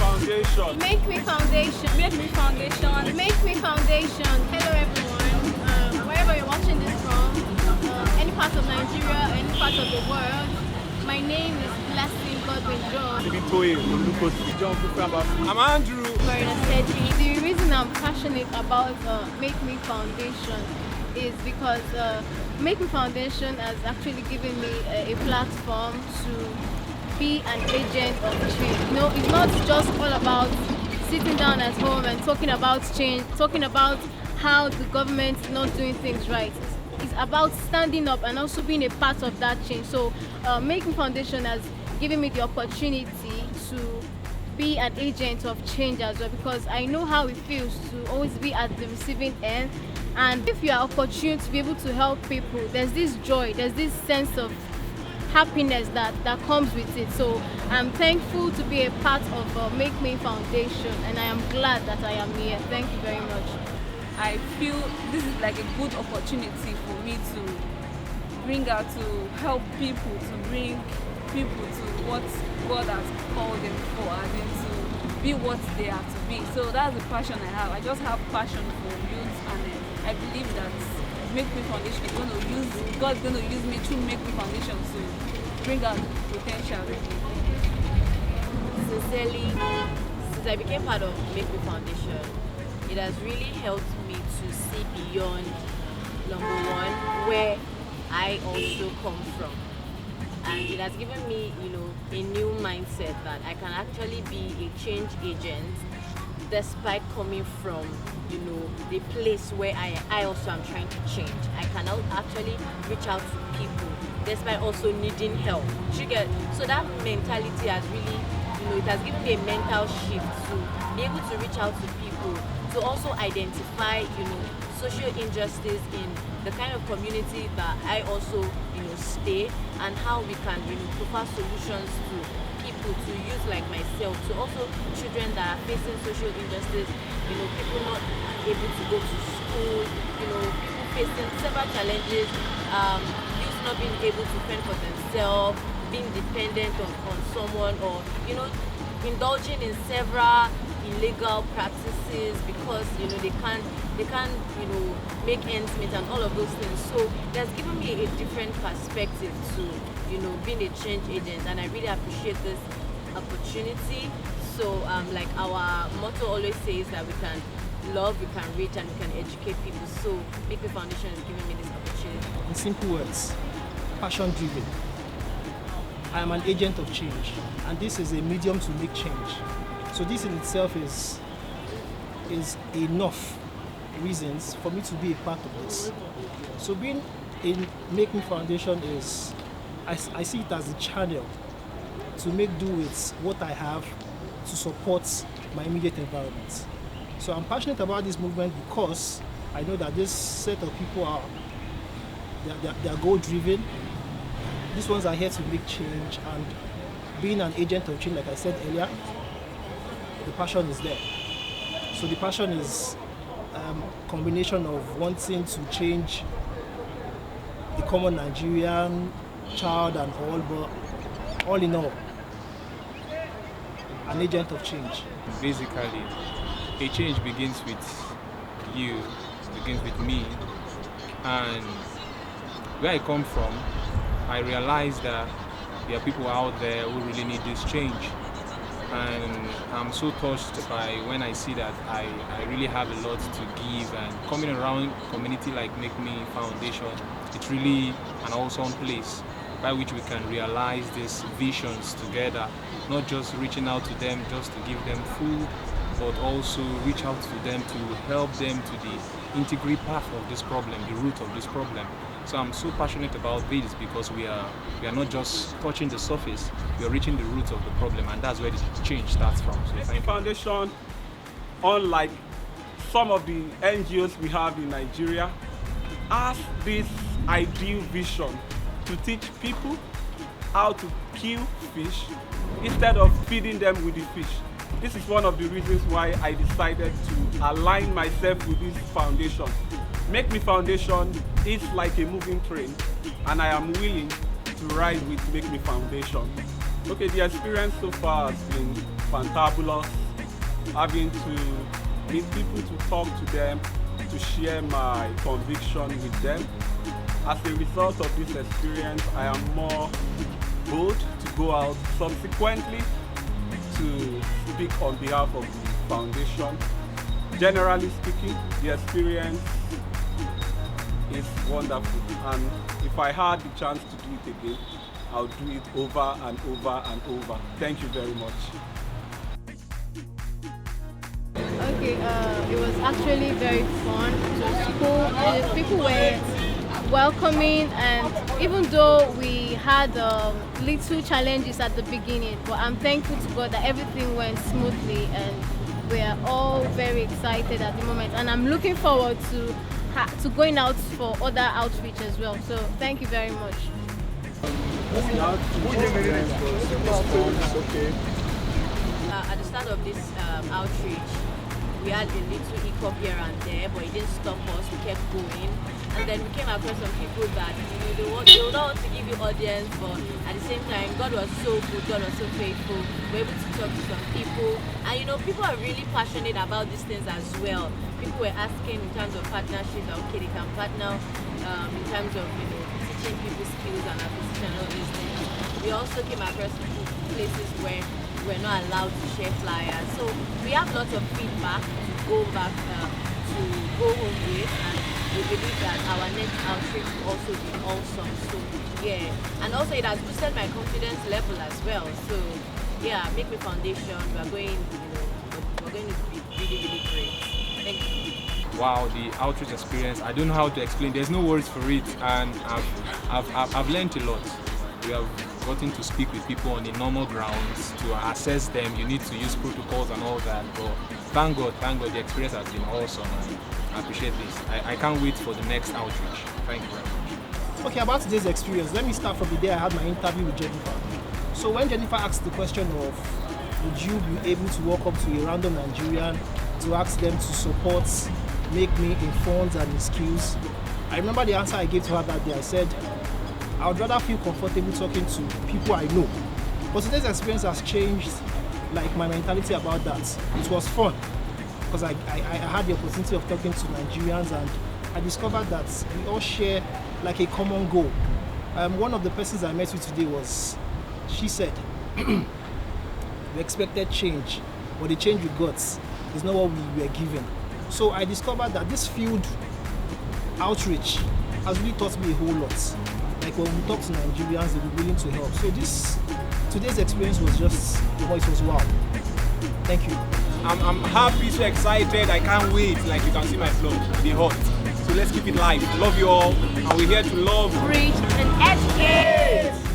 Foundation. Make Me Foundation. Make Me Foundation. Make Me Foundation. Hello everyone. Wherever you're watching this from, any part of Nigeria, any part of the world, my name is Blessing Godwin John. I'm Andrew. The reason I'm passionate about Make Me Foundation is because Make Me Foundation has actually given me a platform to be an agent of change. You know, it's not just all about sitting down at home and talking about change, talking about how the government is not doing things right. It's about standing up and also being a part of that change. So Make Me Foundation has given me the opportunity to be an agent of change as well, because I know how it feels to always be at the receiving end. And if you are opportune to be able to help people, there's this joy, there's this sense of happiness that comes with it. So I'm thankful to be a part of Make Me Foundation, and I am glad that I am here. Thank you very much. I feel this is like a good opportunity for me to bring out, to help people, to bring people to what God has called them for, and then to be what they have to be. So that's the passion I have. I just have passion for youth, and I believe that Make Me Foundation is God's going to use me through Make Me Foundation to bring out potential. Sincerely, since I became part of Make Me Foundation, it has really helped me to see beyond, number one, where I also come from. And it has given me, a new mindset that I can actually be a change agent despite coming from, the place where I also am trying to change. I can actually reach out to people despite also needing help. So that mentality has really, it has given me a mental shift to be able to reach out to people, to also identify, social injustice in the kind of community that I also, stay, and how we can, provide solutions to people, to youth like myself, to also children that are facing social injustice, people not able to go to school, people facing several challenges, youth not being able to fend for themselves, being dependent on someone, or, indulging in several illegal practices because they can't make ends meet and all of those things. So that's given me a different perspective to being a change agent, and I really appreciate this opportunity. So like our motto always says that we can love, we can reach, and we can educate people. So Make Me Foundation is giving me this opportunity. In simple words, passion driven. I am an agent of change, and this is a medium to make change. So this in itself is enough reasons for me to be a part of this. So being in Make Me Foundation is, I see it as a channel to make do with what I have to support my immediate environment. So I'm passionate about this movement because I know that this set of people they are goal driven. These ones are here to make change, and being an agent of change, like I said earlier, the passion is there. So the passion is combination of wanting to change the common Nigerian child and all, but all in all, an agent of change. Basically, a change begins with you, begins with me, and where I come from, I realize that there are people out there who really need this change. And I'm so touched by when I see that I really have a lot to give, and coming around community like Make Me Foundation, it's really an awesome place by which we can realize these visions together, not just reaching out to them just to give them food, but also reach out to them to help them to the integral path of this problem, the root of this problem. So I'm so passionate about this because we are not just touching the surface, we are reaching the root of the problem, and that's where the change starts from. So Make Me Foundation, unlike some of the NGOs we have in Nigeria, has this ideal vision to teach people how to kill fish instead of feeding them with the fish. This is one of the reasons why I decided to align myself with this foundation. Make Me Foundation is like a moving train, and I am willing to ride with Make Me Foundation. Okay, the experience so far has been fantabulous, having to meet people to talk to them, to share my conviction with them. As a result of this experience, I am more bold to go out subsequently to speak on behalf of the foundation. Generally speaking, the experience is wonderful, and if I had the chance to do it again, I'll do it over and over and over. Thank you very much. Okay, it was actually very fun. It was cool. The people were welcoming, and even though we had little challenges at the beginning, but I'm thankful to God that everything went smoothly, and we're all very excited at the moment. And I'm looking forward to going out for other outreach as well. So thank you very much. At the start of this outreach, we had a little hiccup here and there, but it didn't stop us. We kept going, and then we came across some people that they don't want to give you audience, but at the same time, God was so good, God was so faithful. We were able to talk to some people, and people are really passionate about these things as well. People were asking in terms of partnership, that okay, they can partner in terms of teaching people skills and acquisition and all these things. We also came across places where we're not allowed to share flyers. So we have lots of feedback to go back to go home with, and we believe that our next outreach will also be awesome. So yeah, and also it has boosted my confidence level as well. So yeah, Make Me Foundation, we're going to be really, really great. Thank you. Wow, the outreach experience, I don't know how to explain. There's no words for it, and I've learned a lot. We have gotten to speak with people on the normal grounds to assess them. You need to use protocols and all that, but thank God, the experience has been awesome, and I appreciate this. I can't wait for the next outreach. Thank you very much. Okay, about today's experience, let me start from the day I had my interview with Jennifer. So when Jennifer asked the question of would you be able to walk up to a random Nigerian to ask them to support Make Me in funds and in skills, I remember the answer I gave to her that day. I said, I would rather feel comfortable talking to people I know. But today's experience has changed my mentality about that. It was fun because I had the opportunity of talking to Nigerians, and I discovered that we all share a common goal. One of the persons I met with today she said, we expected change, but the change we got is not what we were given. So I discovered that this field outreach has really taught me a whole lot. When we talk to Nigerians, they'll be willing to help. So today's experience was just, it was wow. Thank you. I'm happy, so excited. I can't wait. You can see my flow, the hot. So let's keep it live. Love you all, and we're here to love, Reach and educate.